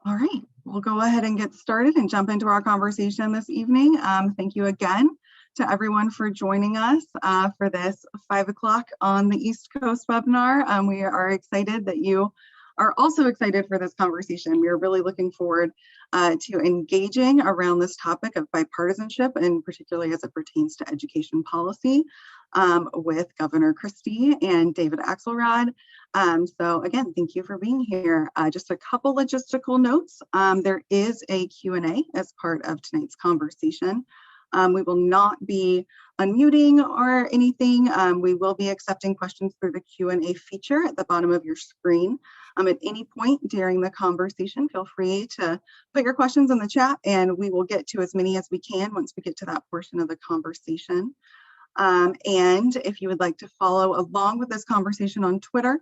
All right, we'll go ahead and get started and jump into our conversation this evening. Thank you again to everyone for joining us for this 5 o'clock on the East Coast webinar. We are excited that you are also excited for this conversation. We are really looking forward to engaging around this topic of bipartisanship, and particularly as it pertains to education policy with Governor Christie and David Axelrod. So again, thank you for being here. Just a couple logistical notes. There is a Q&A as part of tonight's conversation. We will not be unmuting or anything. We will be accepting questions through the Q&A feature at the bottom of your screen. At any point during the conversation, feel free to put your questions in the chat and we will get to as many as we can once we get to that portion of the conversation. And if you would like to follow along with this conversation on Twitter,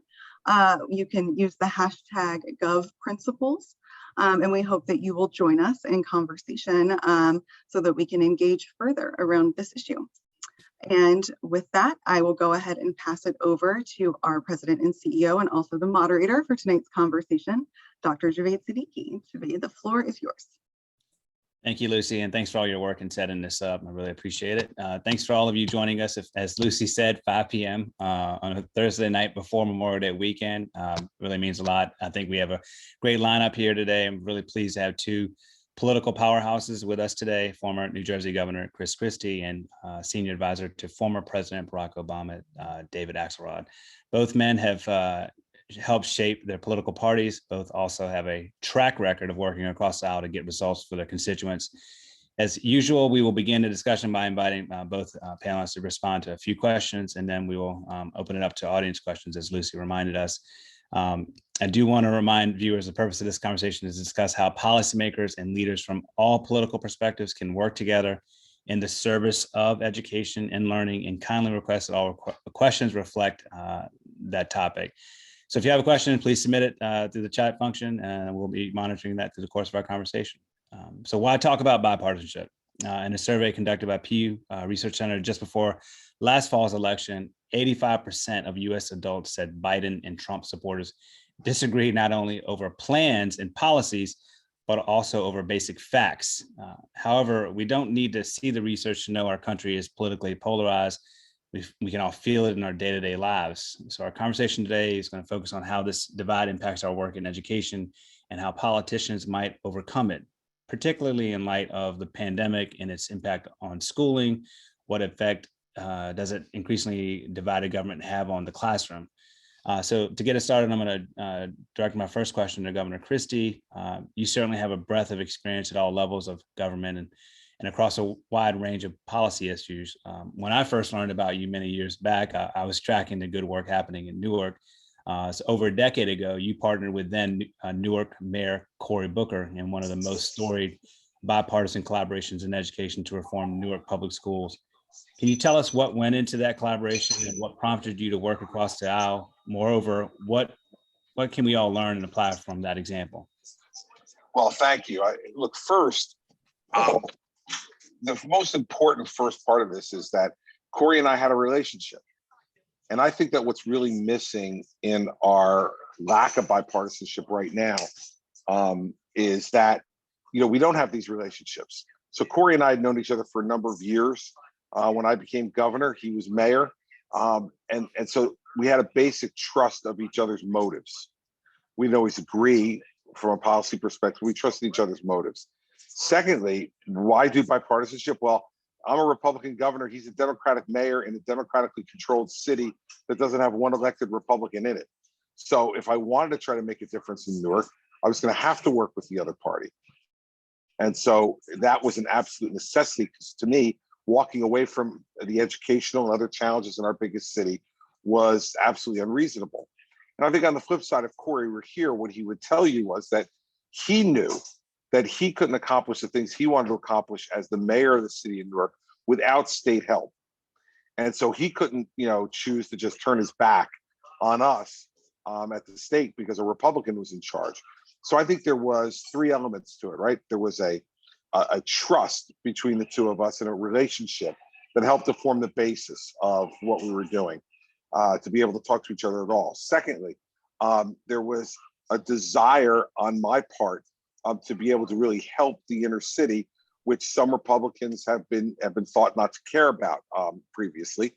you can use the hashtag #GovPrinciples. And we hope that you will join us in conversation so that we can engage further around this issue. And with that, I will go ahead and pass it over to our president and CEO and also the moderator for tonight's conversation, Dr. Javed Siddiqui. Javed, the floor is yours. Thank you, Lucy, and thanks for all your work in setting this up. I really appreciate it. Thanks for all of you joining us, as Lucy said, 5 p.m. On a Thursday night before Memorial Day weekend. Really means a lot. I think we have a great lineup here today. I'm really pleased to have two political powerhouses with us today, former New Jersey Governor Chris Christie and senior advisor to former President Barack Obama, David Axelrod. Both men have helped shape their political parties. Both also have a track record of working across the aisle to get results for their constituents. As usual, we will begin the discussion by inviting both panelists to respond to a few questions, and then we will open it up to audience questions, as Lucy reminded us. I do want to remind viewers the purpose of this conversation is to discuss how policymakers and leaders from all political perspectives can work together in the service of education and learning, and kindly request that all questions reflect that topic. So if you have a question, please submit it through the chat function, and we'll be monitoring that through the course of our conversation. So why talk about bipartisanship? In a survey conducted by Pew Research Center just before last fall's election, 85% of US adults said Biden and Trump supporters disagree not only over plans and policies, but also over basic facts. However, we don't need to see the research to know our country is politically polarized. We can all feel it in our day-to-day lives. So our conversation today is going to focus on how this divide impacts our work in education and how politicians might overcome it, particularly in light of the pandemic and its impact on schooling. What effect does it increasingly divided government have on the classroom? So to get us started, I'm going to direct my first question to Governor Christie. You certainly have a breadth of experience at all levels of government and across a wide range of policy issues. When I first learned about you many years back, I was tracking the good work happening in Newark. So over a decade ago, you partnered with then Newark Mayor Cory Booker in one of the most storied bipartisan collaborations in education to reform Newark public schools. Can you tell us what went into that collaboration and what prompted you to work across the aisle? Moreover, what can we all learn and apply from that example? Well, thank you. Look, first, the most important first part of this is that Cory and I had a relationship. And I think that what's really missing in our lack of bipartisanship right now is that, we don't have these relationships. So Cory and I had known each other for a number of years. When I became governor, he was mayor. And so we had a basic trust of each other's motives. We didn't always agree from a policy perspective. We trusted each other's motives. Secondly, why do bipartisanship? Well, I'm a Republican governor. He's a Democratic mayor in a democratically controlled city that doesn't have one elected Republican in it. So if I wanted to try to make a difference in Newark, I was going to have to work with the other party. And so that was an absolute necessity, because to me, walking away from the educational and other challenges in our biggest city was absolutely unreasonable. And I think on the flip side, if Cory were here, what he would tell you was that he knew that he couldn't accomplish the things he wanted to accomplish as the mayor of the city of Newark without state help. And so he couldn't, choose to just turn his back on us at the state because a Republican was in charge. So I think there was three elements to it, right? There was a trust between the two of us and a relationship that helped to form the basis of what we were doing, to be able to talk to each other at all. Secondly, there was a desire on my part to be able to really help the inner city, which some Republicans have been thought not to care about previously.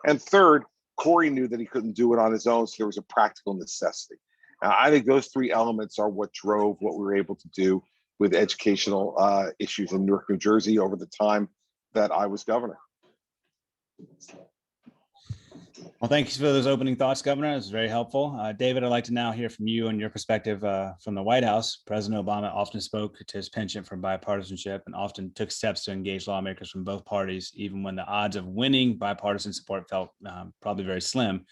And third, Corey knew that he couldn't do it on his own, so there was a practical necessity. I think those three elements are what drove what we were able to do with educational issues in Newark, New Jersey over the time that I was governor. Well, thank you for those opening thoughts, Governor. It was very helpful. David, I'd like to now hear from you and your perspective from the White House. President Obama often spoke to his penchant for bipartisanship and often took steps to engage lawmakers from both parties, even when the odds of winning bipartisan support felt probably very slim.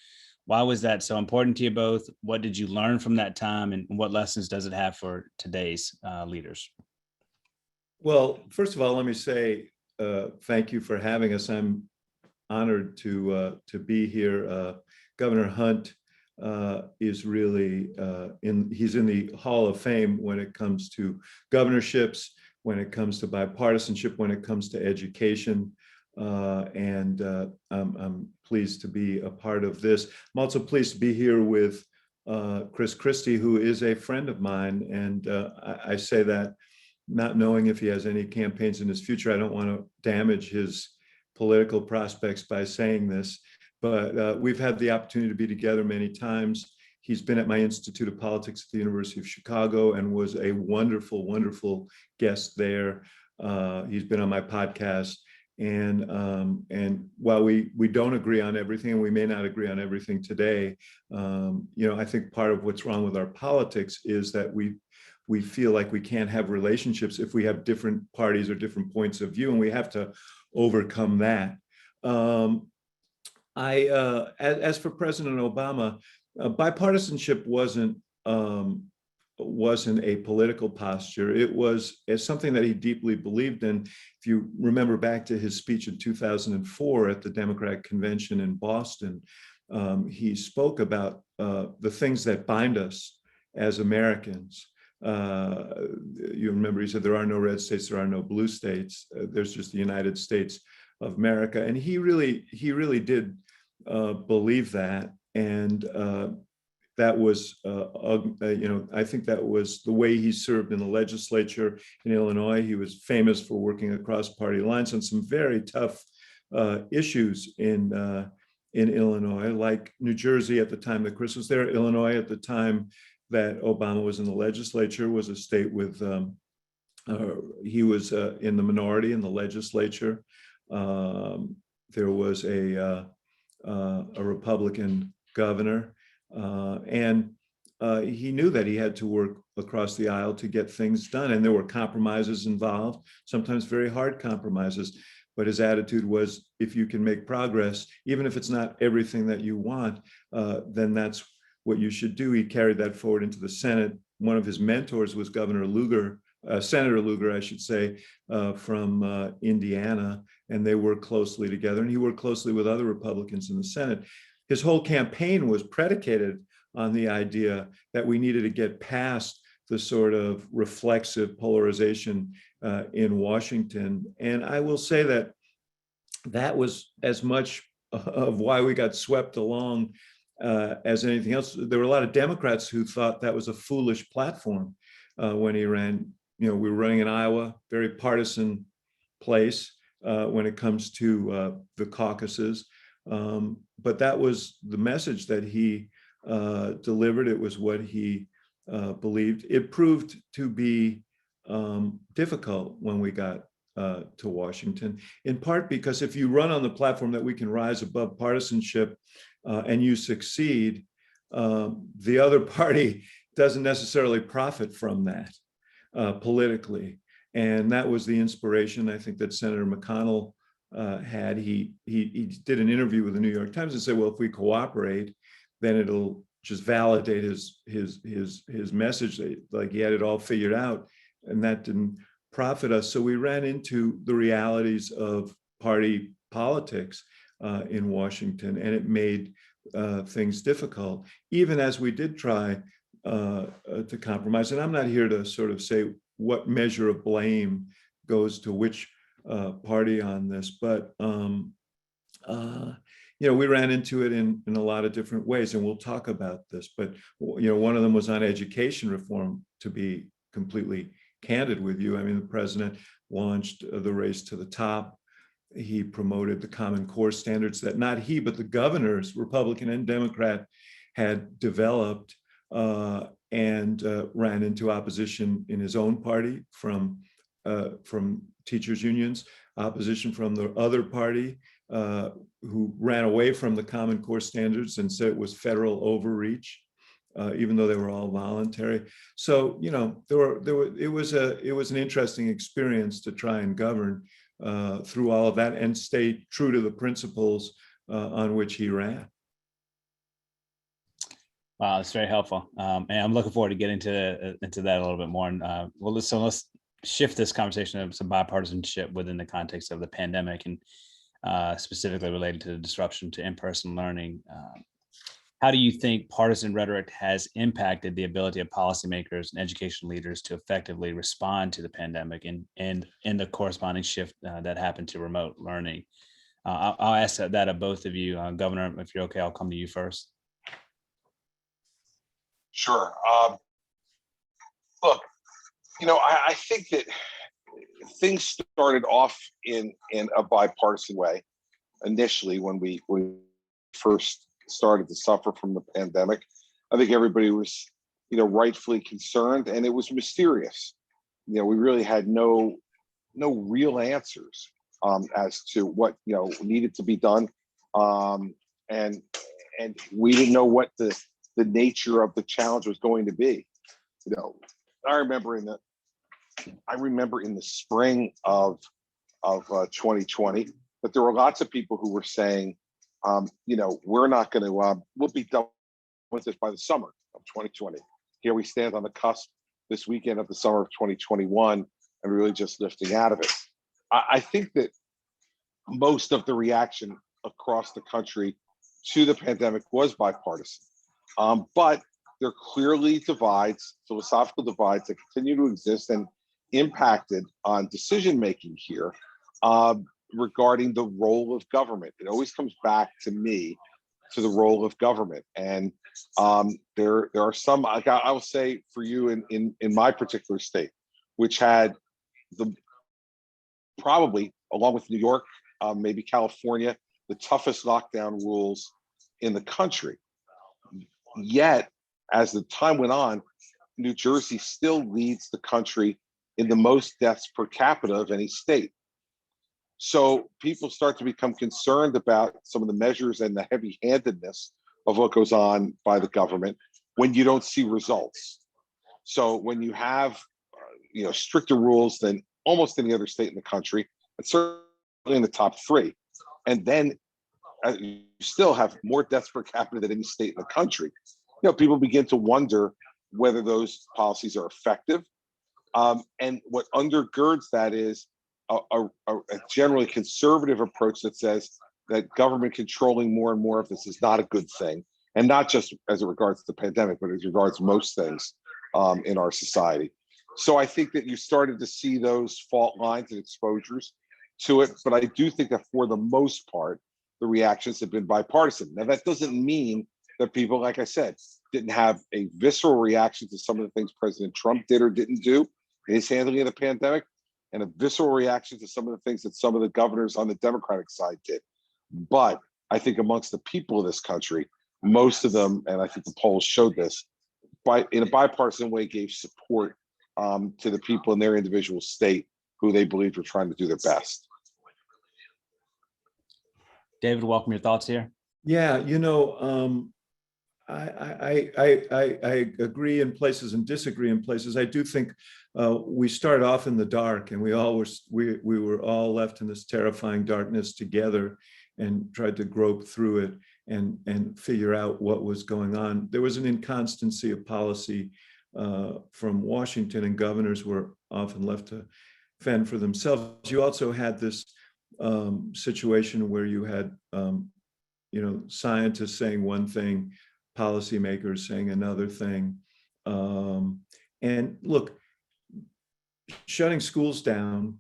Why was that so important to you both? What did you learn from that time, and what lessons does it have for today's leaders? Well, first of all, let me say thank you for having us. I'm honored to be here. Governor Hunt is really he's in the Hall of Fame when it comes to governorships, when it comes to bipartisanship, when it comes to education. And I'm pleased to be a part of this. I'm also pleased to be here with Christie, who is a friend of mine. And I say that not knowing if he has any campaigns in his future. I don't want to damage his political prospects by saying this, but we've had the opportunity to be together many times. He's been at my Institute of Politics at the University of Chicago and was a wonderful, wonderful guest there. He's been on my podcast. And while we don't agree on everything, and we may not agree on everything today, I think part of what's wrong with our politics is that we feel like we can't have relationships if we have different parties or different points of view, and we have to overcome that. As for President Obama, bipartisanship wasn't a political posture. It was something that he deeply believed in. If you remember back to his speech in 2004 at the Democratic Convention in Boston, he spoke about the things that bind us as Americans. You remember he said, there are no red states, there are no blue states. There's just the United States of America. And he really did believe that. And that was, I think that was the way he served in the legislature in Illinois. He was famous for working across party lines on some very tough issues in Illinois, like New Jersey at the time that Chris was there. Illinois at the time that Obama was in the legislature was a state with, he was in the minority in the legislature. There was a Republican governor. And he knew that he had to work across the aisle to get things done. And there were compromises involved, sometimes very hard compromises. But his attitude was, if you can make progress, even if it's not everything that you want, then that's what you should do. He carried that forward into the Senate. One of his mentors was Governor Lugar, Senator Lugar, I should say, from Indiana. And they worked closely together. And he worked closely with other Republicans in the Senate. His whole campaign was predicated on the idea that we needed to get past the sort of reflexive polarization in Washington. And I will say that that was as much of why we got swept along as anything else. There were a lot of Democrats who thought that was a foolish platform when he ran. We were running in Iowa, very partisan place when it comes to the caucuses. But that was the message that he delivered. It was what he believed. It proved to be difficult when we got to Washington, in part because if you run on the platform that we can rise above partisanship and you succeed, the other party doesn't necessarily profit from that politically. And that was the inspiration, I think, that Senator McConnell had. He did an interview with the New York Times and said, well, if we cooperate, then it'll just validate his message. Like he had it all figured out, and that didn't profit us. So we ran into the realities of party politics in Washington, and it made things difficult, even as we did try to compromise. And I'm not here to sort of say what measure of blame goes to which party on this, but we ran into it in a lot of different ways, and we'll talk about this. But one of them was on education reform, to be completely candid with you. I mean, the president launched the race to the top. He promoted the Common Core standards that not he, but the governors, Republican and Democrat, had developed, and ran into opposition in his own party from teachers unions, opposition from the other party, who ran away from the Common Core standards and said it was federal overreach, even though they were all voluntary. So, you know, it was an interesting experience to try and govern through all of that and stay true to the principles on which he ran. Wow, that's very helpful. And I'm looking forward to getting into that a little bit more. And so let's shift this conversation to some bipartisanship within the context of the pandemic, and specifically related to the disruption to in-person learning. How do you think partisan rhetoric has impacted the ability of policymakers and education leaders to effectively respond to the pandemic and the corresponding shift that happened to remote learning? I'll ask that of both of you. Governor, if you're okay, I'll come to you first. Sure. Look, you know, I think that things started off in a bipartisan way initially when we first started to suffer from the pandemic. I think everybody was, you know, rightfully concerned, and it was mysterious. You know, we really had no real answers as to what, you know, needed to be done, and we didn't know what the nature of the challenge was going to be. You know, I remember in the spring of 2020 that there were lots of people who were saying, you know, we're not going to, we'll be done with this by the summer of 2020. Here we stand on the cusp this weekend of the summer of 2021 and really just lifting out of it. I think that most of the reaction across the country to the pandemic was bipartisan. But there are clearly divides, philosophical divides that continue to exist and impacted on decision-making here regarding the role of government. It always comes back to me, to the role of government. And there are some, like I will say for you in my particular state, which had probably, along with New York, maybe California, the toughest lockdown rules in the country. Yet, as the time went on, New Jersey still leads the country in the most deaths per capita of any state. So people start to become concerned about some of the measures and the heavy-handedness of what goes on by the government when you don't see results. So when you have, you know, stricter rules than almost any other state in the country, and certainly in the top three, and then you still have more deaths per capita than any state in the country, you know, people begin to wonder whether those policies are effective. And what undergirds that is a generally conservative approach that says that government controlling more and more of this is not a good thing, and not just as it regards the pandemic, but as regards most things in our society. So I think that you started to see those fault lines and exposures to it, but I do think that for the most part, the reactions have been bipartisan. Now, that doesn't mean that people, like I said, didn't have a visceral reaction to some of the things President Trump did or didn't do in his handling of the pandemic, and a visceral reaction to some of the things that some of the governors on the Democratic side did. But I think amongst the people of this country, most of them, and I think the polls showed this, in a bipartisan way gave support to the people in their individual state who they believed were trying to do their best. David, welcome your thoughts here. Yeah, you know, I agree in places and disagree in places. I do think we started off in the dark, and we were all left in this terrifying darkness together and tried to grope through it and figure out what was going on. There was an inconstancy of policy from Washington, and governors were often left to fend for themselves. You also had this situation where you had you know, scientists saying one thing, policymakers saying another thing. And look, shutting schools down,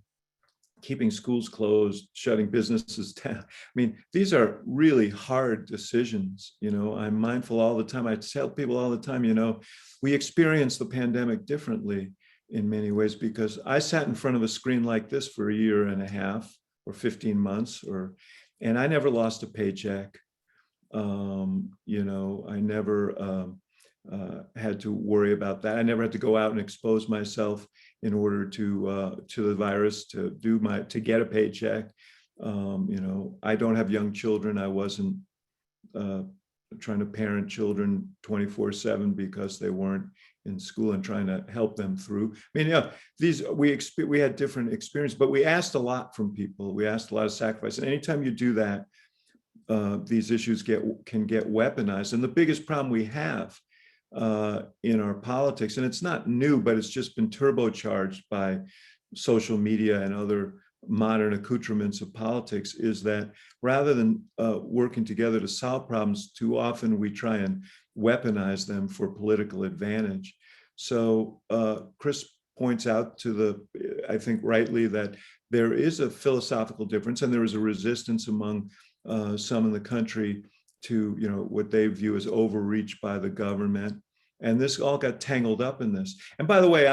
keeping schools closed, shutting businesses down. I mean, these are really hard decisions. You know, I'm mindful all the time. I tell people all the time, you know, we experience the pandemic differently in many ways, because I sat in front of a screen like this for a year and a half or 15 months, and I never lost a paycheck. I never had to worry about that. I never had to go out and expose myself in order to the virus to get a paycheck. I don't have young children. I wasn't trying to parent children 24/7 because they weren't in school and trying to help them through. I mean, we had different experience, but we asked a lot from people. We asked a lot of sacrifice. And anytime you do that, these issues can get weaponized. And the biggest problem we have in our politics, and it's not new, but it's just been turbocharged by social media and other modern accoutrements of politics, is that rather than working together to solve problems, too often we try and weaponize them for political advantage. So Chris points out I think rightly, that there is a philosophical difference, and there is a resistance among some in the country to what they view as overreach by the government. And this all got tangled up in this. And by the way,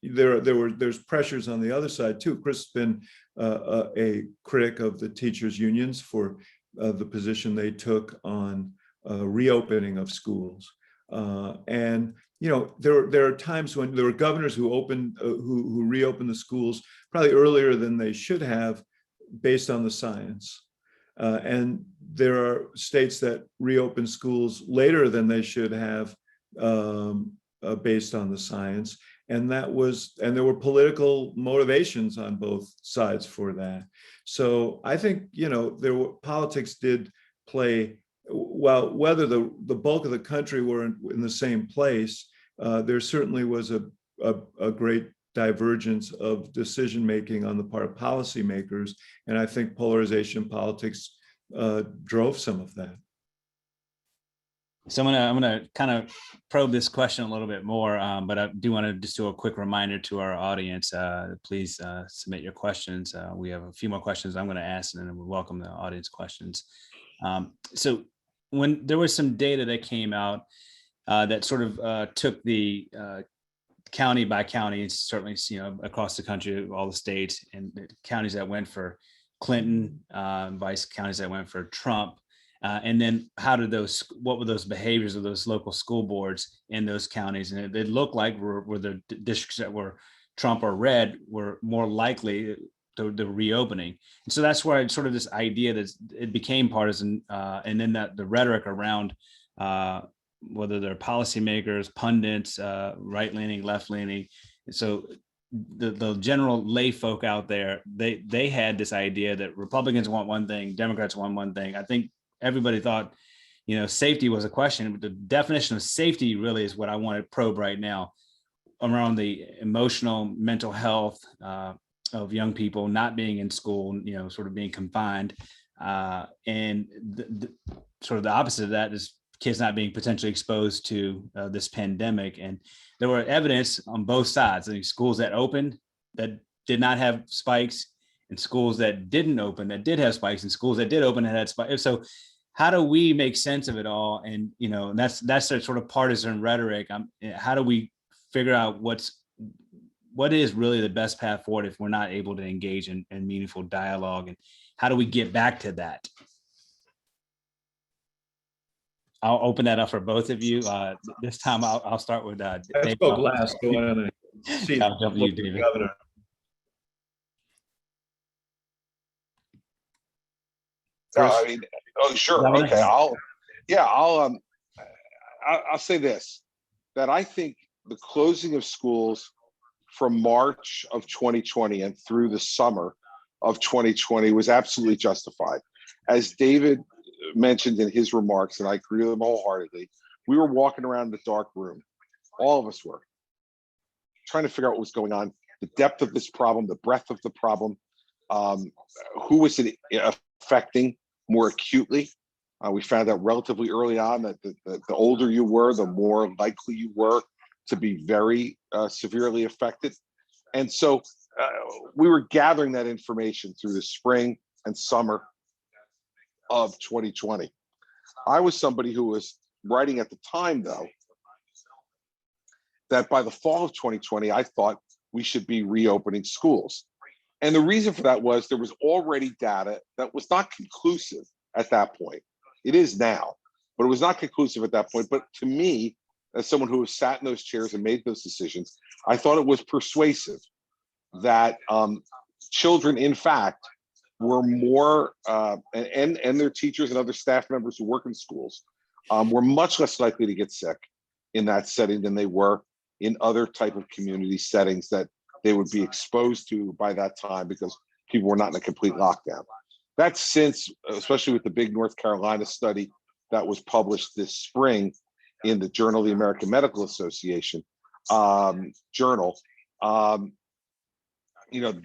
there's pressures on the other side too. Chris has been a critic of the teachers' unions for the position they took on reopening of schools. And there are times when there were governors who reopened the schools probably earlier than they should have, based on the science. And there are states that reopen schools later than they should have, based on the science. And there were political motivations on both sides for that. So I think, politics did play, well, whether the bulk of the country were in the same place, there certainly was a great divergence of decision-making on the part of policymakers. And I think polarization politics drove some of that. So I'm gonna kind of probe this question a little bit more, but I do want to just do a quick reminder to our audience. Please submit your questions. We have a few more questions I'm going to ask, and then we welcome the audience questions. So when there was some data that came out that sort of took the county by county, and certainly across the country, all the states, and the counties that went for Clinton, vice counties that went for Trump. And then what were those behaviors of those local school boards in those counties? And it looked like were the districts that were Trump or red were more likely to the reopening. And so that's where sort of this idea that it became partisan, and then that the rhetoric around whether they're policymakers, pundits, right-leaning, left-leaning. So the general lay folk out there, they had this idea that Republicans want one thing, Democrats want one thing. I think everybody thought, safety was a question, but the definition of safety really is what I want to probe right now, around the emotional, mental health of young people not being in school, sort of being confined. And sort of the opposite of that is kids not being potentially exposed to this pandemic. And there were evidence on both sides. I think schools that opened that did not have spikes, and schools that didn't open that did have spikes, and schools that did open that had spikes. So how do we make sense of it all? And that's their sort of partisan rhetoric. How do we figure out what is really the best path forward if we're not able to engage in meaningful dialogue? And how do we get back to that? I'll open that up for both of you. This time I'll start with David. Let's go last. Go on and I'll jump to you, David. Governor. No, I mean, sure. Okay. I'll say this, that I think the closing of schools from March of 2020 and through the summer of 2020 was absolutely justified. As David mentioned in his remarks, and I agree with him wholeheartedly, we were walking around the dark room. All of us were trying to figure out what was going on, the depth of this problem, the breadth of the problem, who was it affecting more acutely. We found out relatively early on that the older you were, the more likely you were to be very severely affected. And so we were gathering that information through the spring and summer of 2020. I was somebody who was writing at the time, though, that by the fall of 2020, I thought we should be reopening schools. And the reason for that was there was already data that was not conclusive at that point. It is now, but it was not conclusive at that point. But to me, as someone who has sat in those chairs and made those decisions, I thought it was persuasive that children, in fact, were more, and their teachers and other staff members who work in schools were much less likely to get sick in that setting than they were in other type of community settings that they would be exposed to by that time because people were not in a complete lockdown. That's since, especially with the big North Carolina study that was published this spring in the Journal of the American Medical Association journal,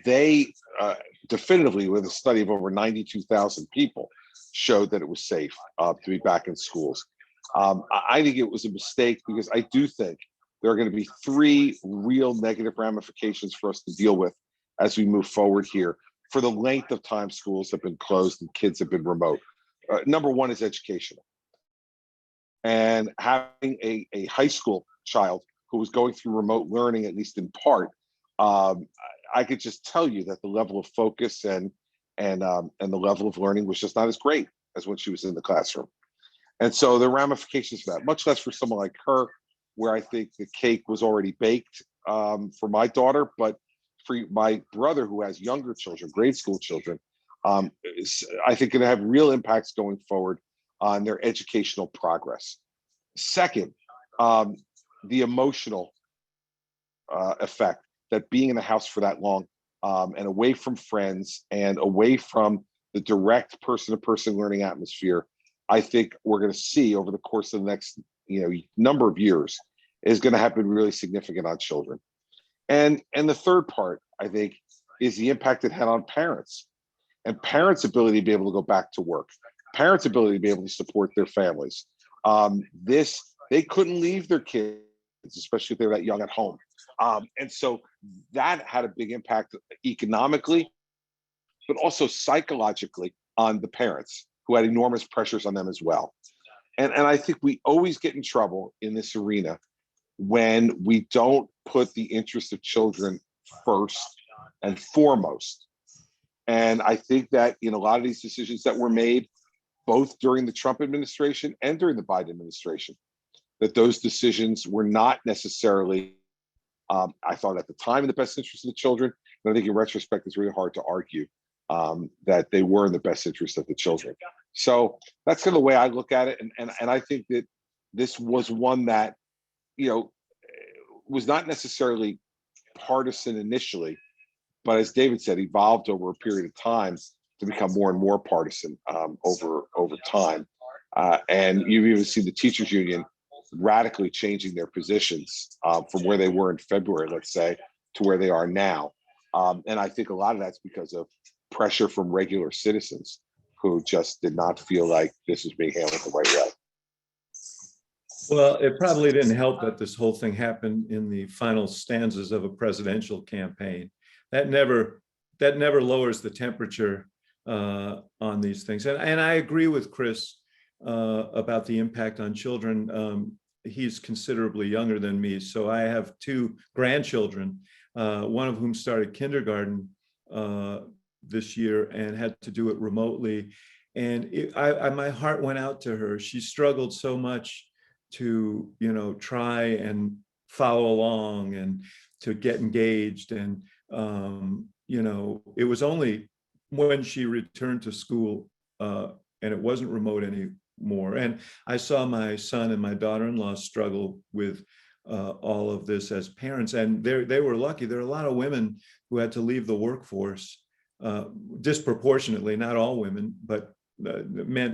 they definitively, with a study of over 92,000 people, showed that it was safe to be back in schools. I think it was a mistake because I do think there are going to be 3 real negative ramifications for us to deal with as we move forward here for the length of time schools have been closed and kids have been remote. Number 1 is educational. And having a high school child who was going through remote learning, at least in part, I could just tell you that the level of focus and the level of learning was just not as great as when she was in the classroom. And so the ramifications for that, much less for someone like her, where I think the cake was already baked for my daughter, but for my brother who has younger children, grade school children, I think it have real impacts going forward on their educational progress. Second, the emotional effect that being in the house for that long and away from friends and away from the direct person-to-person learning atmosphere, I think we're going to see over the course of the next number of years is going to have been really significant on children. And the third part, I think, is the impact it had on parents and parents' ability to be able to go back to work, parents' ability to be able to support their families. They couldn't leave their kids, especially if they were that young, at home. And so that had a big impact economically, but also psychologically on the parents who had enormous pressures on them as well. And I think we always get in trouble in this arena when we don't put the interest of children first and foremost. And I think that in a lot of these decisions that were made, both during the Trump administration and during the Biden administration, that those decisions were not necessarily, I thought at the time, in the best interest of the children. And I think in retrospect, it's really hard to argue that they were in the best interest of the children. So that's kind of the way I look at it. And I think that this was one that, was not necessarily partisan initially, but as David said, evolved over a period of time to become more and more partisan over time. And you've even seen the teachers union radically changing their positions from where they were in February, let's say, to where they are now. And I think a lot of that's because of pressure from regular citizens who just did not feel like this was being handled the right way. Well, it probably didn't help that this whole thing happened in the final stanzas of a presidential campaign. That never lowers the temperature on these things. And I agree with Chris about the impact on children. He's considerably younger than me, so I have 2 grandchildren, one of whom started kindergarten this year and had to do it remotely. And my heart went out to her. She struggled so much to, try and follow along and to get engaged. And, it was only when she returned to school and it wasn't remote anymore. And I saw my son and my daughter-in-law struggle with all of this as parents. And they were lucky. There are a lot of women who had to leave the workforce disproportionately, not all women, but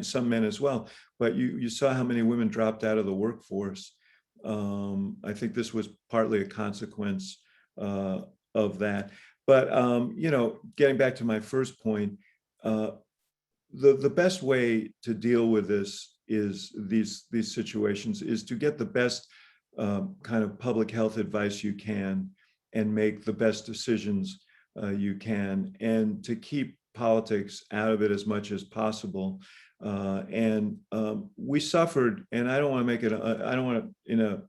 some men as well. But you saw how many women dropped out of the workforce. I think this was partly a consequence of that. But getting back to my first point, the best way to deal with this is these situations is to get the best kind of public health advice you can and make the best decisions you can, and to keep politics out of it as much as possible. And we suffered, and I don't want to in a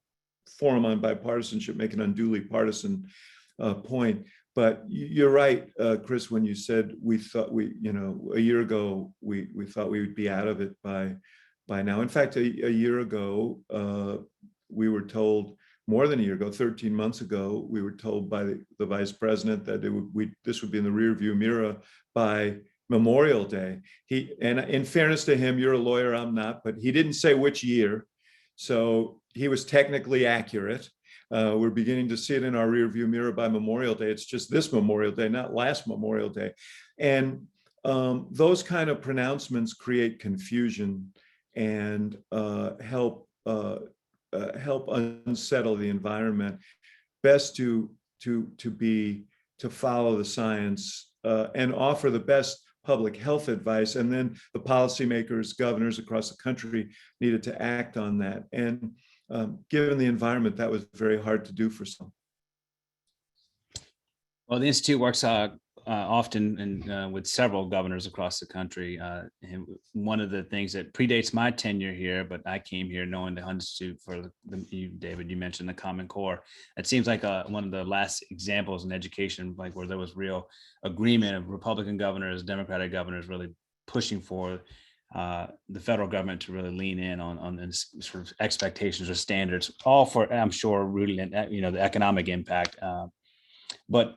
forum on bipartisanship, make it unduly partisan. point. But you're right, Chris, when you said we thought a year ago, we thought we would be out of it by now. In fact, a year ago, we were told, more than a year ago, 13 months ago, we were told by the vice president that this would be in the rearview mirror by Memorial Day. And in fairness to him, you're a lawyer, I'm not, but he didn't say which year. So he was technically accurate. We're beginning to see it in our rearview mirror by Memorial Day. It's just this Memorial Day, not last Memorial Day. And those kind of pronouncements create confusion and help unsettle the environment. Best to follow the science and offer the best public health advice, and then the policymakers, governors across the country needed to act on that. And given the environment, that was very hard to do for some. Well, the Institute works often with several governors across the country. And one of the things that predates my tenure here, but I came here knowing the Institute for David, you mentioned the Common Core. It seems like one of the last examples in education, like where there was real agreement of Republican governors, Democratic governors really pushing for the federal government to really lean in on sort of expectations or standards, all for, I'm sure, rooted in the economic impact. But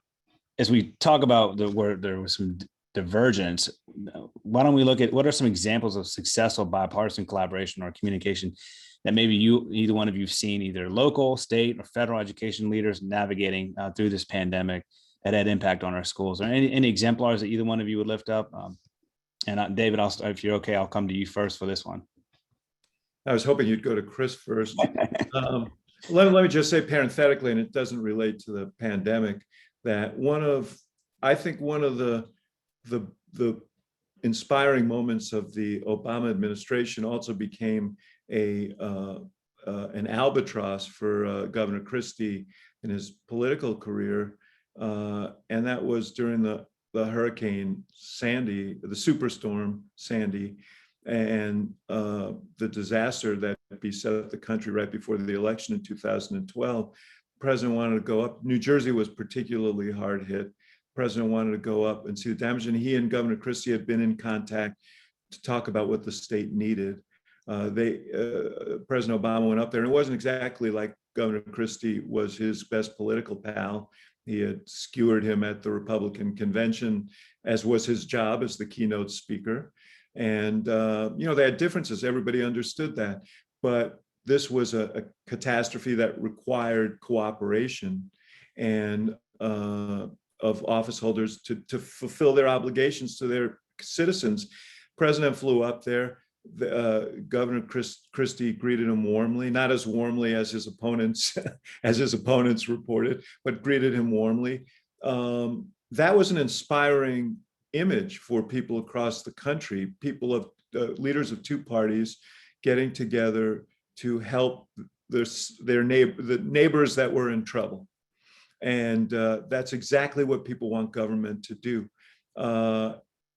as we talk about where there was some divergence, why don't we look at what are some examples of successful bipartisan collaboration or communication that maybe either one of you've seen, either local, state, or federal education leaders navigating through this pandemic that had impact on our schools? Or any exemplars that either one of you would lift up? And David, if you're okay, I'll come to you first for this one. I was hoping you'd go to Chris first. Let me just say parenthetically, and it doesn't relate to the pandemic, that I think one of the inspiring moments of the Obama administration also became an albatross for Governor Christie in his political career, and that was during the Hurricane Sandy, the superstorm Sandy, and the disaster that beset the country right before the election in 2012. The president wanted to go up. New Jersey was particularly hard hit. The president wanted to go up and see the damage, and he and Governor Christie had been in contact to talk about what the state needed. President Obama went up there, and it wasn't exactly like Governor Christie was his best political pal. He had skewered him at the Republican convention, as was his job as the keynote speaker. And, they had differences. Everybody understood that. But this was a catastrophe that required cooperation and of office holders to fulfill their obligations to their citizens. President flew up there. Governor Christie greeted him warmly, not as warmly as his opponents reported, but greeted him warmly. That was an inspiring image for people across the country, people of leaders of two parties getting together to help the neighbors that were in trouble. And that's exactly what people want government to do.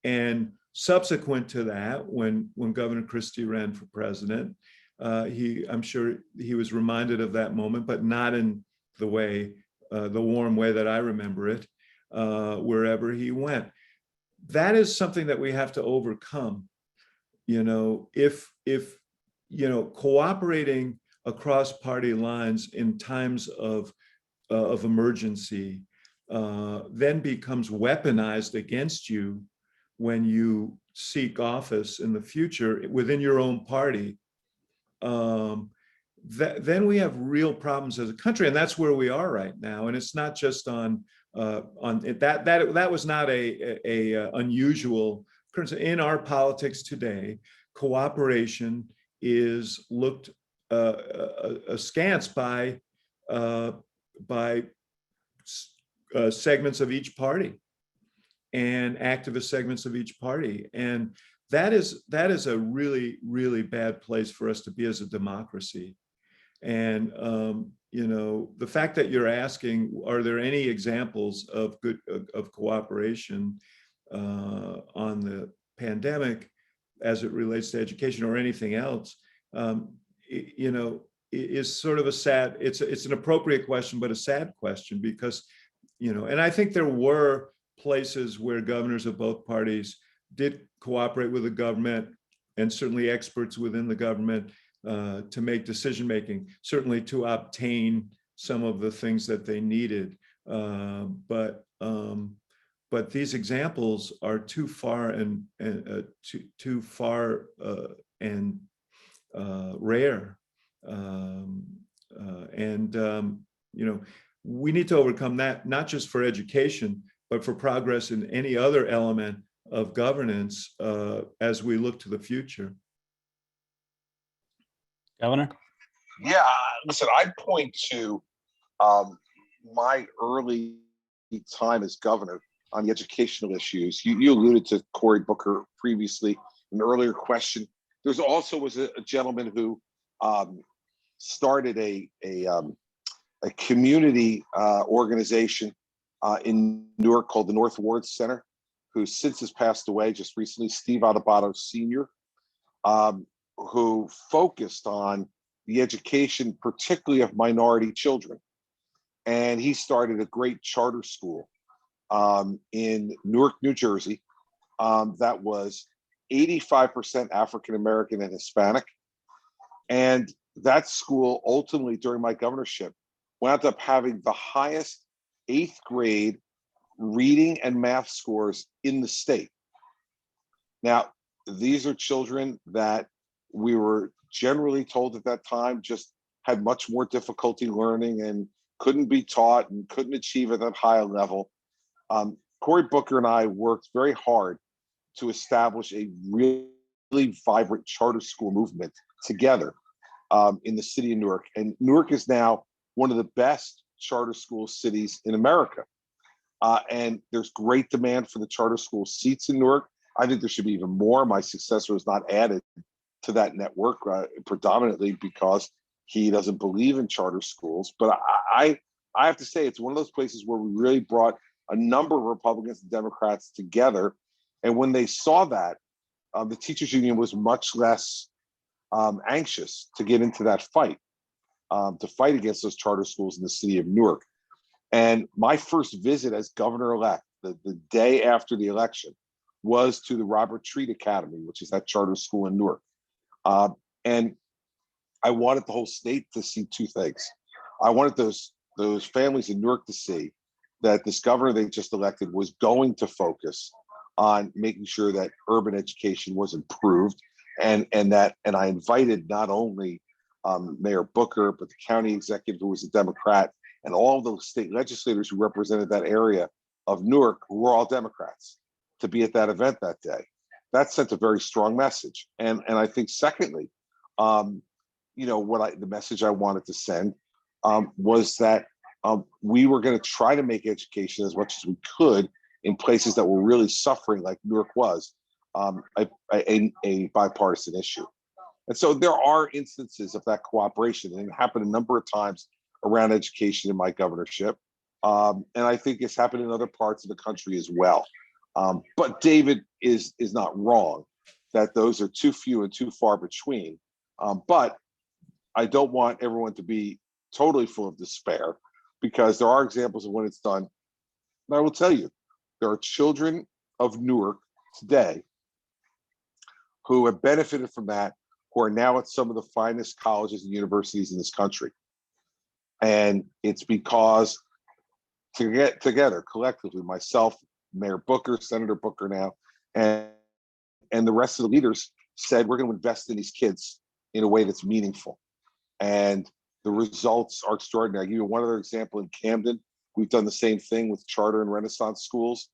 And subsequent to that, when Governor Christie ran for president, I'm sure he was reminded of that moment, but not in the warm way that I remember it, wherever he went. That is something that we have to overcome. If cooperating across party lines in times of emergency then becomes weaponized against you when you seek office in the future within your own party, then we have real problems as a country, and that's where we are right now. And it's not just on that was not a unusual occurrence in our politics today. Cooperation is looked askance by segments of each party and activist segments of each party. And that is a really, really bad place for us to be as a democracy. And, the fact that you're asking, are there any examples of cooperation on the pandemic as it relates to education or anything else, is sort of a sad, it's an appropriate question, but a sad question, because and I think there were places where governors of both parties did cooperate with the government, and certainly experts within the government to make decision making, certainly to obtain some of the things that they needed. But these examples are too far and too far and rare. We need to overcome that, not just for education, but for progress in any other element of governance as we look to the future. Governor? Yeah, listen, I'd point to my early time as governor on the educational issues. You alluded to Cory Booker previously, an earlier question. There's also was a gentleman who started a community organization in Newark called the North Ward Center, who since has passed away just recently, Steve Adebato Sr., who focused on the education, particularly of minority children. And he started a great charter school in Newark, New Jersey, that was 85% African-American and Hispanic. And that school ultimately, during my governorship, wound up having the highest 8th grade reading and math scores in the state. Now, these are children that we were generally told at that time just had much more difficulty learning and couldn't be taught and couldn't achieve at that high level. Cory Booker and I worked very hard to establish a really vibrant charter school movement together in the city of Newark. And Newark is now one of the best charter school cities in America. And there's great demand for the charter school seats in Newark. I think there should be even more. My successor was not added to that network, predominantly because he doesn't believe in charter schools. But I have to say, it's one of those places where we really brought a number of Republicans and Democrats together. And when they saw that, the teachers union was much less anxious to get into that fight, to fight against those charter schools in the city of Newark. And my first visit as governor-elect, the day after the election, was to the Robert Treat Academy, which is that charter school in Newark. And I wanted the whole state to see two things. I wanted those families in Newark to see that this governor they just elected was going to focus on making sure that urban education was improved, and I invited not only Mayor Booker, but the county executive, who was a Democrat, and all of the state legislators who represented that area of Newark, who were all Democrats, to be at that event that day. That sent a very strong message. And I think secondly, the message I wanted to send was that we were going to try to make education as much as we could in places that were really suffering, like Newark was, a bipartisan issue. And so there are instances of that cooperation, and it happened a number of times around education in my governorship. And I think it's happened in other parts of the country as well. But David is not wrong that those are too few and too far between. But I don't want everyone to be totally full of despair, because there are examples of when it's done. And I will tell you, there are children of Newark today who have benefited from that, who are now at some of the finest colleges and universities in this country. And it's because to get together collectively, myself, Mayor Booker, Senator Booker now, and the rest of the leaders said, we're going to invest in these kids in a way that's meaningful. And the results are extraordinary. I'll give you one other example in Camden. We've done the same thing with charter and Renaissance schools.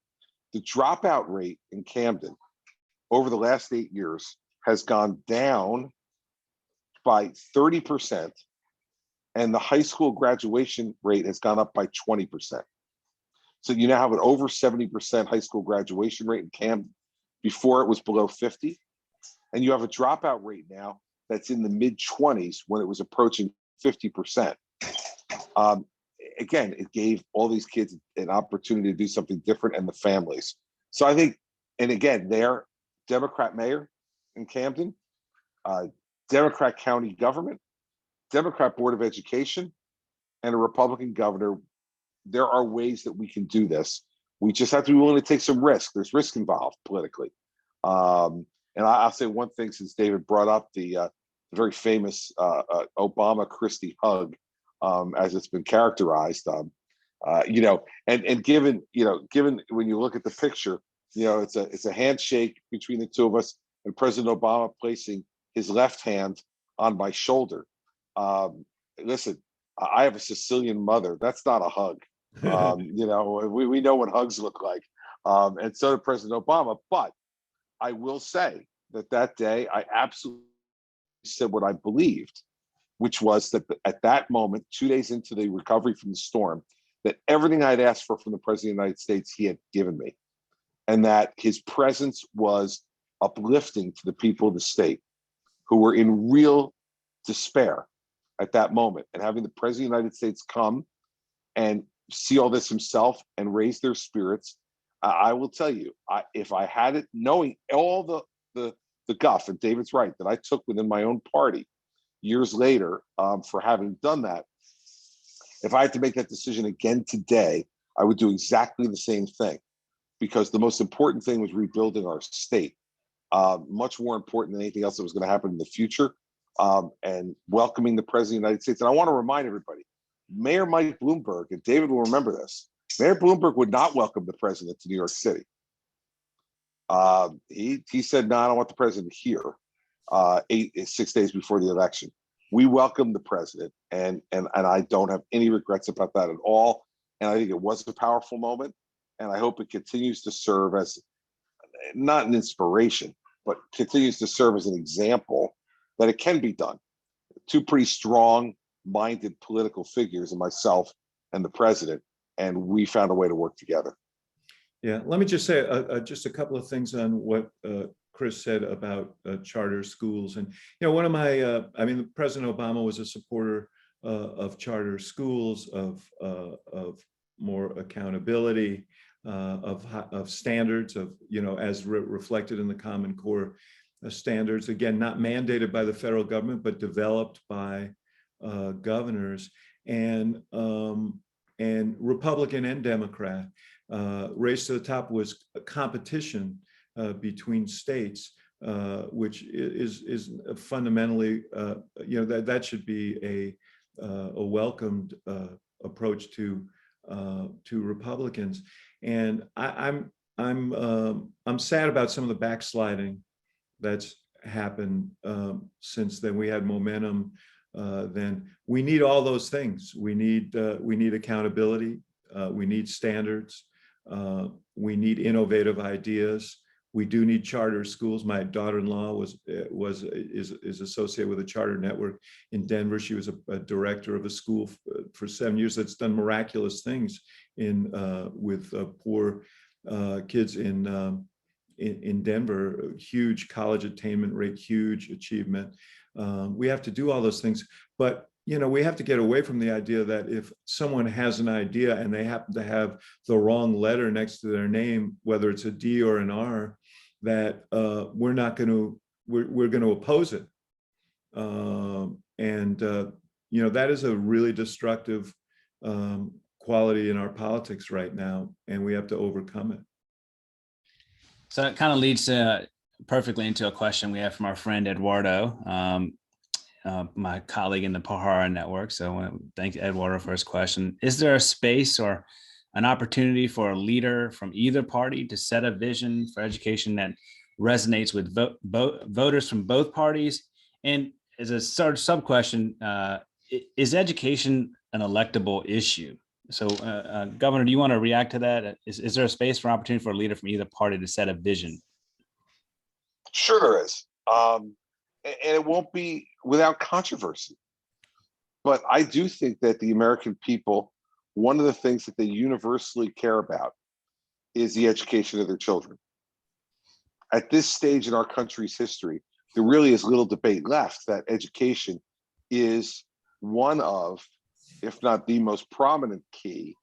The dropout rate in Camden over the last 8 years has gone down by 30%, and the high school graduation rate has gone up by 20%. So you now have an over 70% high school graduation rate in Camden. Before it was below 50. And you have a dropout rate now that's in the mid-20s when it was approaching 50%. Again, it gave all these kids an opportunity to do something different, and the families. So I think, and again, they're Democrat mayor in Camden, Democrat county government, Democrat Board of Education, and a Republican governor there are ways that we can do this. We just have to be willing to take some risk. There's risk involved politically. And I'll say one thing, since David brought up the very famous Obama Christie hug, as it's been characterized. And given when you look at the picture, it's a handshake between the two of us, and President Obama placing his left hand on my shoulder. Listen, I have a Sicilian mother. That's not a hug. We know what hugs look like. And so did President Obama. But I will say that day I absolutely said what I believed, which was that at that moment, 2 days into the recovery from the storm, that everything I'd asked for from the President of the United States, he had given me. And that his presence was uplifting to the people of the state who were in real despair at that moment. And having the President of the United States come and see all this himself and raise their spirits, I will tell you, if I had it, knowing all the guff, and David's right, that I took within my own party years later for having done that, if I had to make that decision again today, I would do exactly the same thing, because the most important thing was rebuilding our state, much more important than anything else that was going to happen in the future, and welcoming the President of the United States. And I want to remind everybody, Mayor Mike Bloomberg, and David will remember this, Mayor Bloomberg would not welcome the president to New York City. He said, no, I don't want the president here 6 days before the election. We welcomed the president, and I don't have any regrets about that at all. And I think it was a powerful moment, and I hope it continues to serve as not an inspiration, but continues to serve as an example that it can be done. Two pretty strong-minded political figures, and myself and the president, and we found a way to work together. Yeah, let me just say just a couple of things on what Chris said about charter schools. And, one of my, President Obama was a supporter of charter schools, of more accountability, of standards, of, as reflected in the Common Core standards, again, not mandated by the federal government, but developed by governors, and Republican and Democrat. Race to the top was a competition between states, which is fundamentally, that should be a welcomed approach to Republicans. And I'm sad about some of the backsliding that's happened since then. We had momentum then. We need all those things. We need accountability. We need standards. We need innovative ideas. We do need charter schools. My daughter-in-law is associated with a charter network in Denver. She was a director of a school for 7 years that's done miraculous things with poor kids in Denver. Huge college attainment rate, huge achievement. We have to do all those things, but we have to get away from the idea that if someone has an idea and they happen to have the wrong letter next to their name, whether it's a D or an R, that we're going to oppose it. That is a really destructive quality in our politics right now, and we have to overcome it. So it kind of leads perfectly into a question we have from our friend Eduardo, my colleague in the Pahara network. So I want to thank Eduardo for his question. Is there a space or an opportunity for a leader from either party to set a vision for education that resonates with voters from both parties? And as a sort of sub question, is education an electable issue? So Governor, do you want to react to that? Is there a space for opportunity for a leader from either party to set a vision? Sure there is. And it won't be without controversy. But I do think that the American people, one of the things that they universally care about is the education of their children. At this stage in our country's history, there really is little debate left that education is one of, if not the most prominent key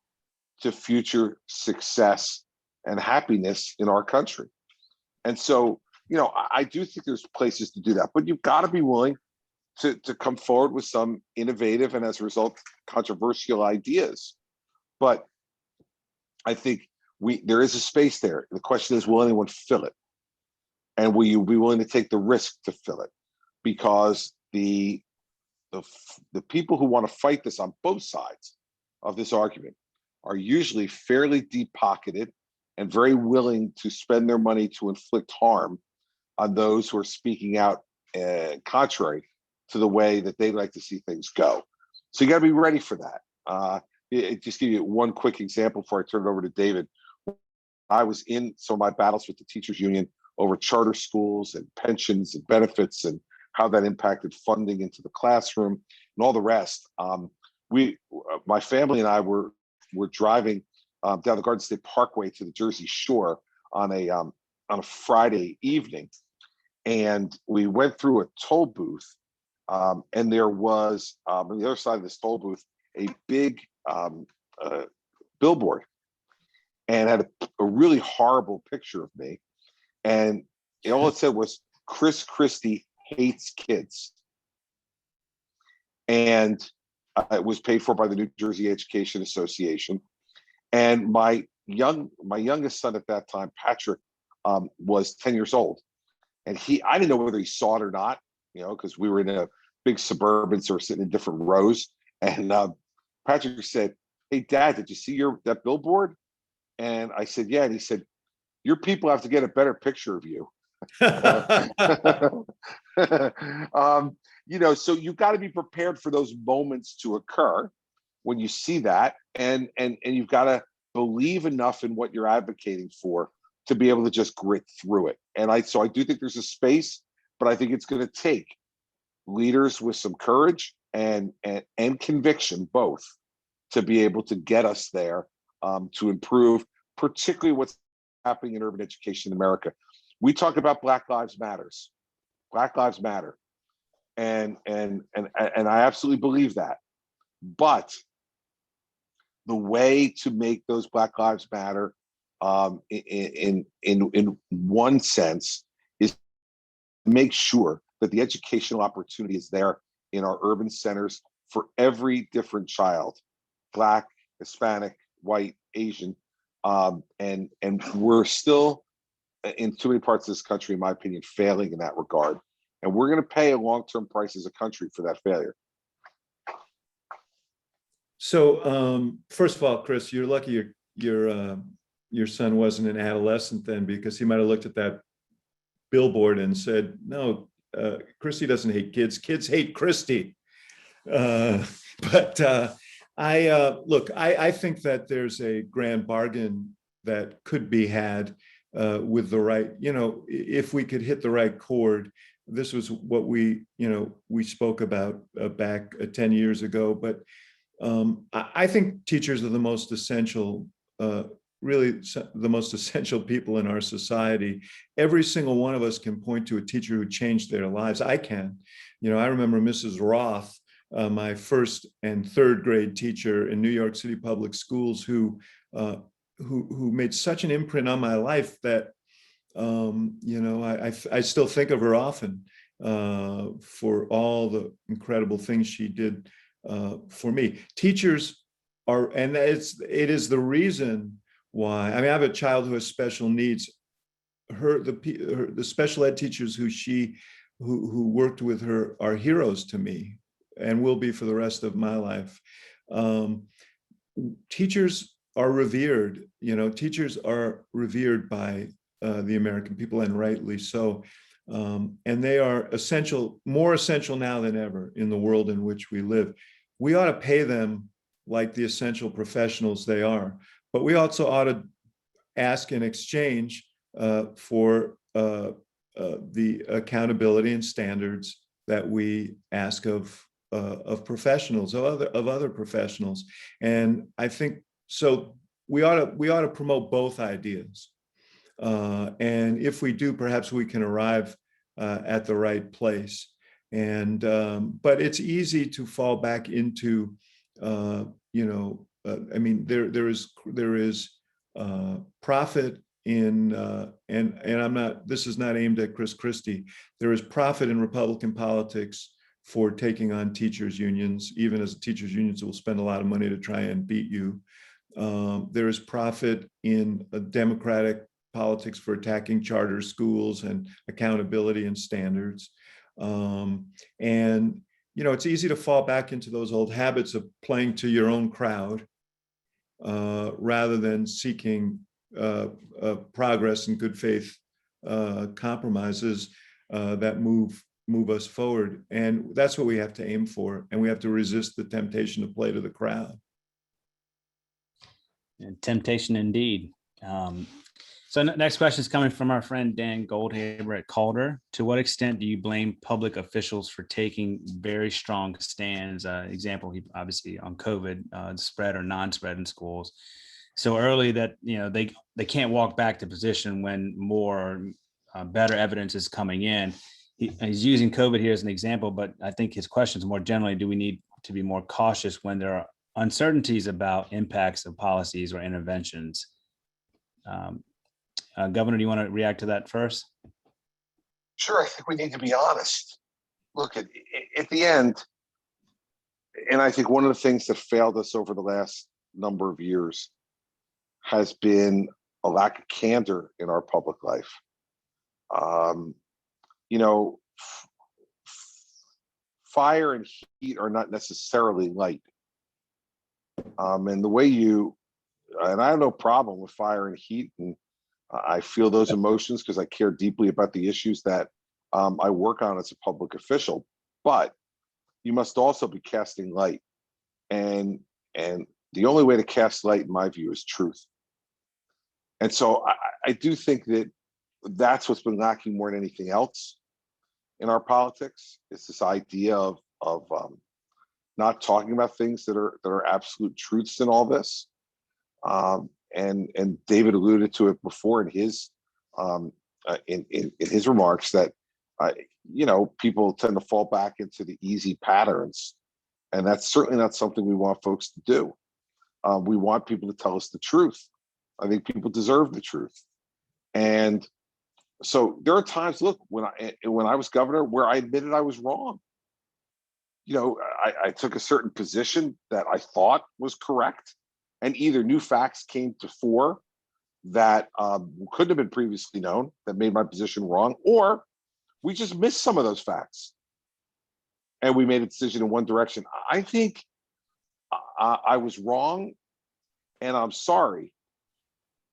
to future success and happiness in our country. And so, I do think there's places to do that, but you've got to be willing to come forward with some innovative and, as a result, controversial ideas. But I think there is a space there. The question is, will anyone fill it? And will you be willing to take the risk to fill it? Because the people who want to fight this on both sides of this argument are usually fairly deep-pocketed and very willing to spend their money to inflict harm on those who are speaking out contrary to the way that they like to see things go. So you got to be ready for that. Just give you one quick example before I turn it over to David. I was in some of my battles with the teachers union over charter schools and pensions and benefits and how that impacted funding into the classroom and all the rest. My family and I were driving down the Garden State Parkway to the Jersey Shore on a Friday evening, and we went through a toll booth, and there was on the other side of this toll booth a big billboard, and had a really horrible picture of me, and all it said was Christie hates kids, and it was paid for by the New Jersey Education Association. And my youngest son at that time, Patrick, was 10 years old, and I didn't know whether he saw it or not, because we were in a big suburban, so we're sitting in different rows. And Patrick said, "Hey, Dad, did you see that billboard?" And I said, "Yeah." And he said, "Your people have to get a better picture of you." So you've got to be prepared for those moments to occur when you see that, and you've got to believe enough in what you're advocating for to be able to just grit through it. And I do think there's a space, but I think it's going to take leaders with some courage and conviction, both, to be able to get us there, to improve, particularly what's happening in urban education in America. We talk about Black Lives Matters. Black Lives Matter. And I absolutely believe that. But the way to make those Black Lives Matter, in one sense, is to make sure that the educational opportunity is there in our urban centers for every different child, Black, Hispanic, white, Asian, and we're still, in too many parts of this country, in my opinion, failing in that regard. And we're going to pay a long-term price as a country for that failure. So first of all, Chris, you're lucky your son wasn't an adolescent then, because he might have looked at that billboard and said, "No, Christie doesn't hate kids. Kids hate Christie." I think that there's a grand bargain that could be had with the right, if we could hit the right chord. This was what we spoke about back 10 years ago. But I think teachers are the most essential, really the most essential people in our society. Every single one of us can point to a teacher who changed their lives. I can. I remember Mrs. Roth, my first and third grade teacher in New York City public schools, who made such an imprint on my life that I still think of her often for all the incredible things she did for me. Teachers are, and it is the reason why. I have a child who has special needs. The special ed teachers who worked with her are heroes to me, and will be for the rest of my life. Teachers are revered. Teachers are revered by the American people, and rightly so. And they are essential, more essential now than ever in the world in which we live. We ought to pay them like the essential professionals they are, but we also ought to ask in exchange for the accountability and standards that we ask of professionals, of other professionals. And I think so. We ought to promote both ideas. And if we do, perhaps we can arrive at the right place. And but it's easy to fall back into, there is profit in, and I'm not. This is not aimed at Chris Christie. There is profit in Republican politics for taking on teachers unions, even as teachers unions will spend a lot of money to try and beat you. There is profit in democratic politics for attacking charter schools and accountability and standards. And, it's easy to fall back into those old habits of playing to your own crowd rather than seeking progress and good faith compromises that move us forward. And that's what we have to aim for. And we have to resist the temptation to play to the crowd. And temptation indeed. So next question is coming from our friend Dan Goldhaber at Calder. To what extent do you blame public officials for taking very strong stands? Example, obviously on COVID, spread or non-spread in schools, so early that they can't walk back to position when more better evidence is coming in. He's using COVID here as an example, but I think his question is more generally: do we need to be more cautious when there are uncertainties about impacts of policies or interventions? Governor, do you want to react to that first? Sure, I think we need to be honest. Look, at the end, and I think one of the things that failed us over the last number of years has been a lack of candor in our public life. Fire and heat are not necessarily light. And the way and I have no problem with fire and heat, and I feel those emotions because I care deeply about the issues that I work on as a public official. But you must also be casting light, and the only way to cast light, in my view, is truth. And so I do think that that's what's been lacking more than anything else in our politics. Is this idea of not talking about things that are absolute truths in all this. And David alluded to it before in his remarks that people tend to fall back into the easy patterns, and that's certainly not something we want folks to do. We want people to tell us the truth. I think people deserve the truth, and so there are times, look, when I was governor, where I admitted I was wrong. I took a certain position that I thought was correct, and either new facts came to fore that couldn't have been previously known that made my position wrong, or we just missed some of those facts and we made a decision in one direction. I think I was wrong, and I'm sorry.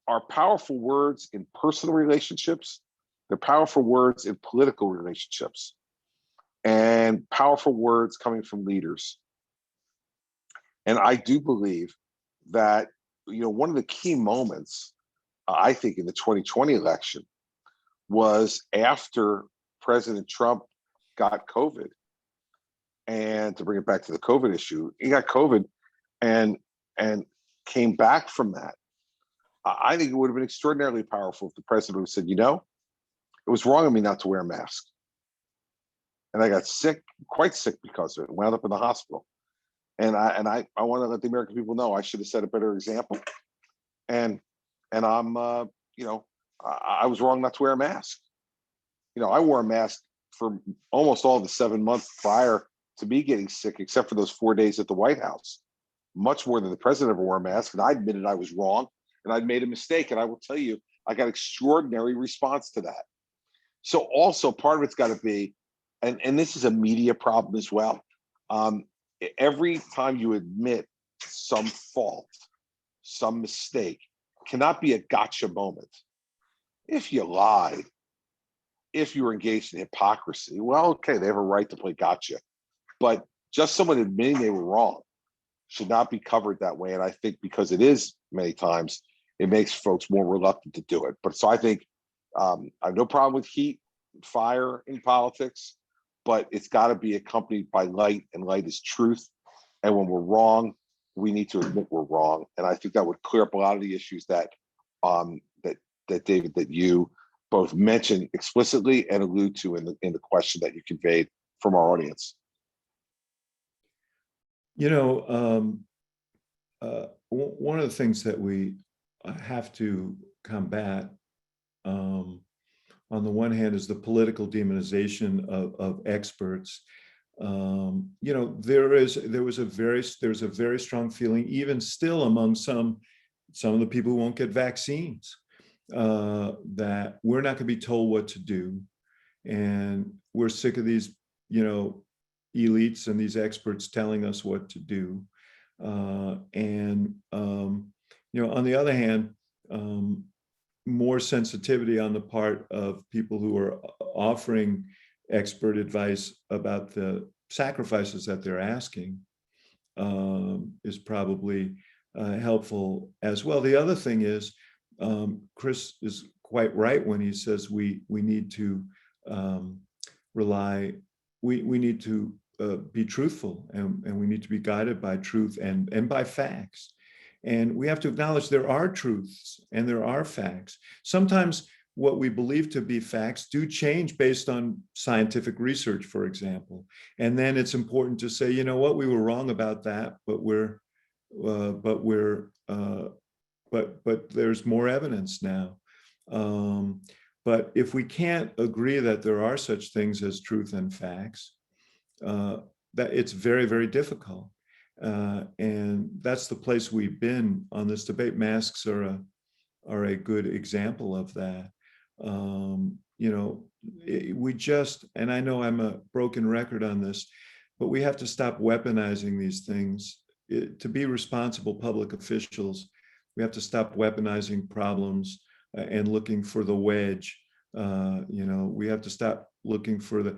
Are powerful words in personal relationships. They're powerful words in political relationships, and powerful words coming from leaders. And I do believe that, one of the key moments, I think, in the 2020 election was after President Trump got COVID. And to bring it back to the COVID issue, he got COVID and came back from that. I think it would have been extraordinarily powerful if the president would have said, it was wrong of me not to wear a mask. And I got sick, quite sick because of it, wound up in the hospital. And I want to let the American people know I should have set a better example. And I'm, I was wrong not to wear a mask. I wore a mask for almost all the 7 months prior to me getting sick, except for those 4 days at the White House, much more than the president ever wore a mask. And I admitted I was wrong and I'd made a mistake. And I will tell you, I got extraordinary response to that. So also part of it's got to be, and this is a media problem as well. Every time you admit some fault, some mistake, cannot be a gotcha moment. If you lied, if you were engaged in hypocrisy, well, okay, they have a right to play gotcha. But just someone admitting they were wrong should not be covered that way. And I think because it is many times, it makes folks more reluctant to do it. But so I think I have no problem with heat, fire in politics, but it's got to be accompanied by light, and light is truth. And when we're wrong, we need to admit we're wrong. And I think that would clear up a lot of the issues that David, that you both mentioned explicitly and allude to in the question that you conveyed from our audience. One of the things that we have to combat, on the one hand, is the political demonization of experts. There's a very strong feeling, even still among some some of the people who won't get vaccines, that we're not going to be told what to do. And we're sick of these, elites and these experts telling us what to do. On the other hand, more sensitivity on the part of people who are offering expert advice about the sacrifices that they're asking is probably helpful as well. The other thing is, Chris is quite right when he says we need to we need to be truthful, and we need to be guided by truth and by facts. And we have to acknowledge there are truths and there are facts. Sometimes what we believe to be facts do change based on scientific research, for example. And then it's important to say, you know what, we were wrong about that, but there's more evidence now. But if we can't agree that there are such things as truth and facts, that it's very, very difficult. And that's the place we've been on this debate. Masks are a good example of that. We just, and I know I'm a broken record on this, but we have to stop weaponizing these things. To be responsible public officials, we have to stop weaponizing problems and looking for the wedge. We have to stop looking for the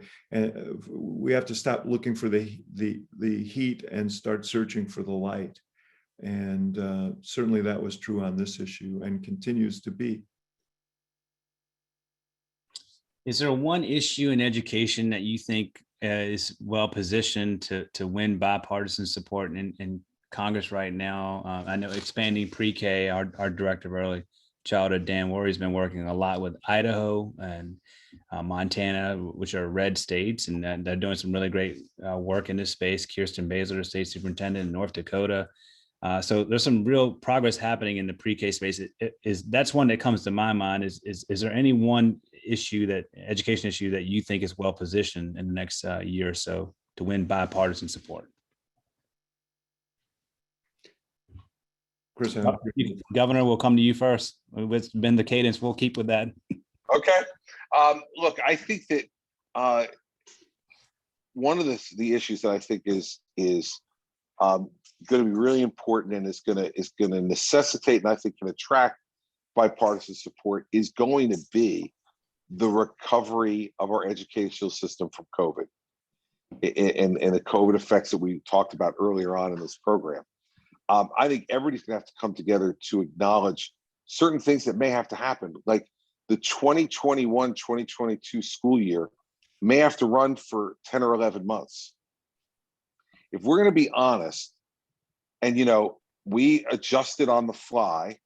heat and start searching for the light. And certainly that was true on this issue and continues to be. Is there one issue in education that you think is well positioned to win bipartisan support in Congress right now? I know expanding pre-K, our director of early childhood, Dan Worry, has been working a lot with Idaho and Montana, which are red states, and they're doing some really great work in this space. Kirsten Baszler, state superintendent in North Dakota. So there's some real progress happening in the pre-K space. That's one that comes to my mind. Is there any one education issue that you think is well positioned in the next year or so to win bipartisan support? Chris, Governor, we'll come to you first. It's been the cadence. We'll keep with that. Okay. Look, I think that one of the issues that I think is going to be really important and is going to necessitate, and I think can attract bipartisan support, is going to be the recovery of our educational system from COVID and the COVID effects that we talked about earlier on in this program. I think everybody's going to have to come together to acknowledge certain things that may have to happen, like the 2021-2022 school year may have to run for 10 or 11 months. If we're going to be honest, and we adjusted on the fly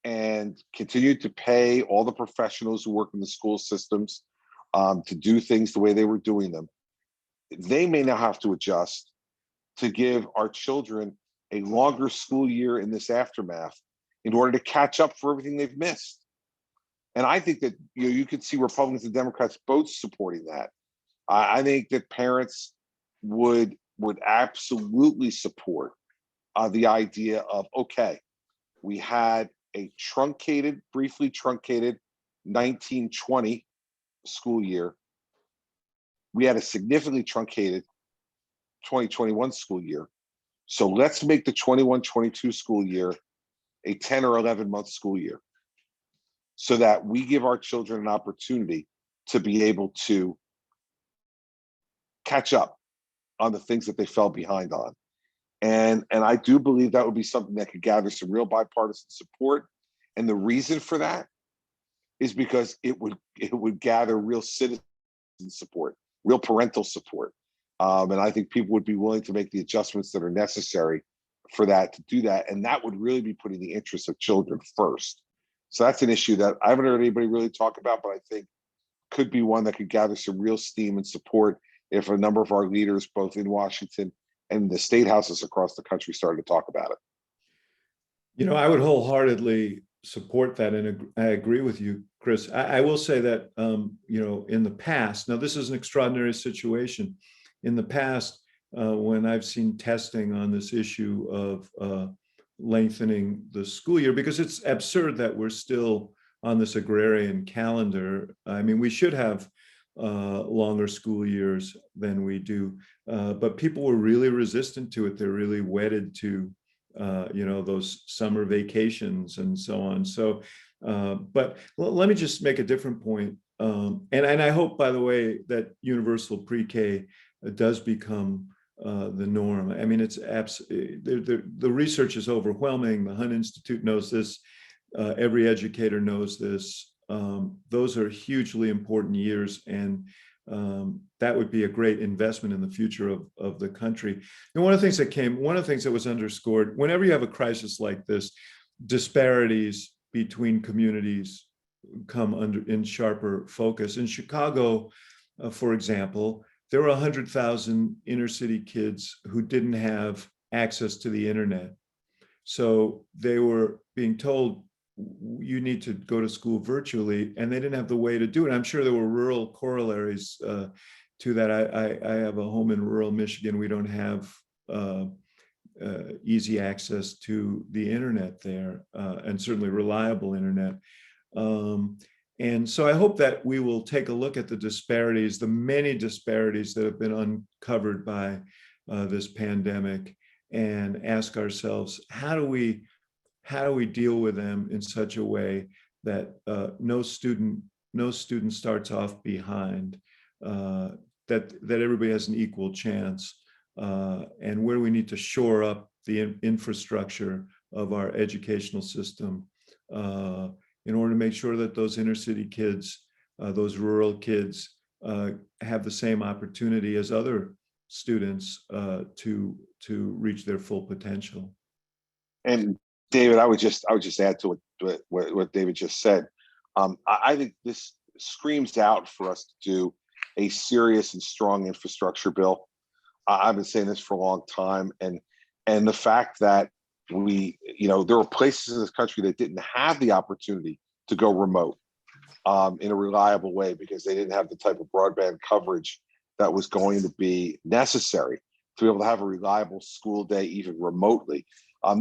and continued to pay all the professionals who work in the school systems to do things the way they were doing them, they may now have to adjust to give our children a longer school year in this aftermath in order to catch up for everything they've missed. And I think that you could see Republicans and Democrats both supporting that. I think that parents would absolutely support the idea of, okay, we had a briefly truncated 1920 school year. We had a significantly truncated 2021 school year. So let's make the 21-22 school year a 10 or 11 month school year, so that we give our children an opportunity to be able to catch up on the things that they fell behind on. And I do believe that would be something that could gather some real bipartisan support. And the reason for that is because it would gather real citizen support, real parental support. And I think people would be willing to make the adjustments that are necessary for that, to do that. And that would really be putting the interests of children first. So that's an issue that I haven't heard anybody really talk about, but I think could be one that could gather some real steam and support if a number of our leaders, both in Washington and the state houses across the country, started to talk about it. I would wholeheartedly support that, and I agree with you, Chris. I will say that, in the past, now this is an extraordinary situation. In the past, when I've seen testing on this issue of lengthening the school year, because it's absurd that we're still on this agrarian calendar. I mean, we should have longer school years than we do, but people were really resistant to it. They're really wedded to those summer vacations and so on. So, but let me just make a different point. And I hope, by the way, that universal pre-K does become the norm. I mean, it's the research is overwhelming. The Hunt Institute knows this. Every educator knows this. Those are hugely important years, and that would be a great investment in the future of the country. And one of the things that was underscored, whenever you have a crisis like this, disparities between communities come in sharper focus. In Chicago, for example, there were 100,000 inner city kids who didn't have access to the internet. So they were being told, you need to go to school virtually, and they didn't have the way to do it. I'm sure there were rural corollaries to that. I have a home in rural Michigan. We don't have easy access to the internet there, and certainly reliable internet. And so I hope that we will take a look at the disparities, the many disparities that have been uncovered by this pandemic, and ask ourselves, how do we deal with them in such a way that no student starts off behind, that everybody has an equal chance, and where we need to shore up the infrastructure of our educational system in order to make sure that those inner city kids, those rural kids, have the same opportunity as other students to reach their full potential. And David, I would just add to what David just said. I think this screams out for us to do a serious and strong infrastructure bill. I've been saying this for a long time, and the fact that there were places in this country that didn't have the opportunity to go remote in a reliable way because they didn't have the type of broadband coverage that was going to be necessary to be able to have a reliable school day, even remotely.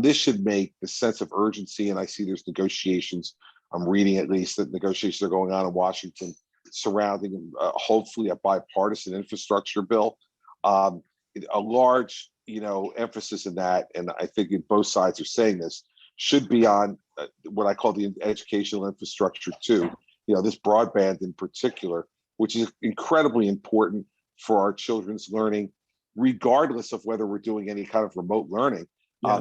This should make the sense of urgency, and I see there's negotiations. I'm reading at least that negotiations are going on in Washington surrounding hopefully a bipartisan infrastructure bill. A large, emphasis in that, and I think both sides are saying this, should be on what I call the educational infrastructure too. This broadband in particular, which is incredibly important for our children's learning, regardless of whether we're doing any kind of remote learning.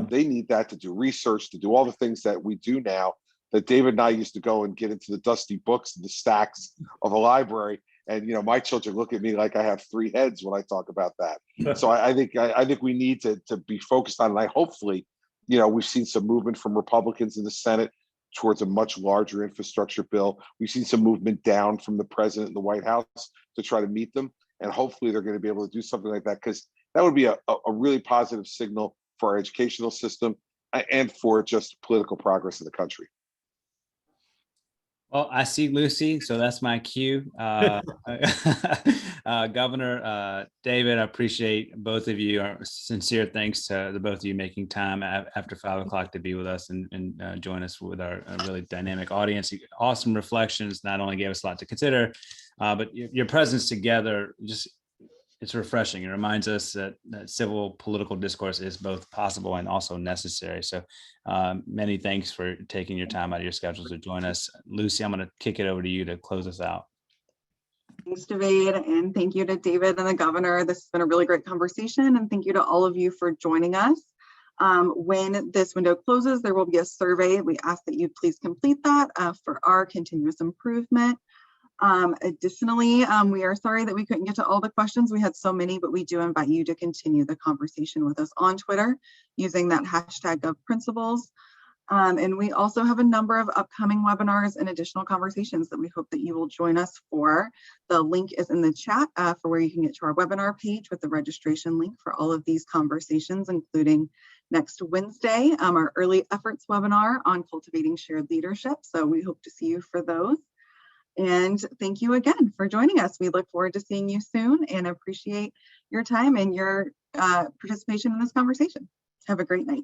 They need that to do research, to do all the things that we do now, that David and I used to go and get into the dusty books and the stacks of a library. And, my children look at me like I have three heads when I talk about that. So I think we need to be focused on it. Hopefully, we've seen some movement from Republicans in the Senate towards a much larger infrastructure bill. We've seen some movement down from the president and the White House to try to meet them. And hopefully they're going to be able to do something like that, because that would be a really positive signal for our educational system and for just political progress in the country. Well, I see Lucy, so that's my cue. Governor David, I appreciate both of you. Our sincere thanks to the both of you making time after 5 o'clock to be with us and join us with our really dynamic audience. Awesome reflections, not only gave us a lot to consider, but your presence together, it's refreshing. It reminds us that civil political discourse is both possible and also necessary. So many thanks for taking your time out of your schedule to join us. Lucy, I'm going to kick it over to you to close us out. Thanks, David, and thank you to David and the governor. This has been a really great conversation, and thank you to all of you for joining us. When this window closes, there will be a survey. We ask that you please complete that for our continuous improvement. Additionally, we are sorry that we couldn't get to all the questions. We had so many, but we do invite you to continue the conversation with us on Twitter using that hashtag of principles. And we also have a number of upcoming webinars and additional conversations that we hope that you will join us for. The link is in the chat for where you can get to our webinar page with the registration link for all of these conversations, including next Wednesday, our early efforts webinar on cultivating shared leadership. So we hope to see you for those. And thank you again for joining us. We look forward to seeing you soon and appreciate your time and your participation in this conversation. Have a great night.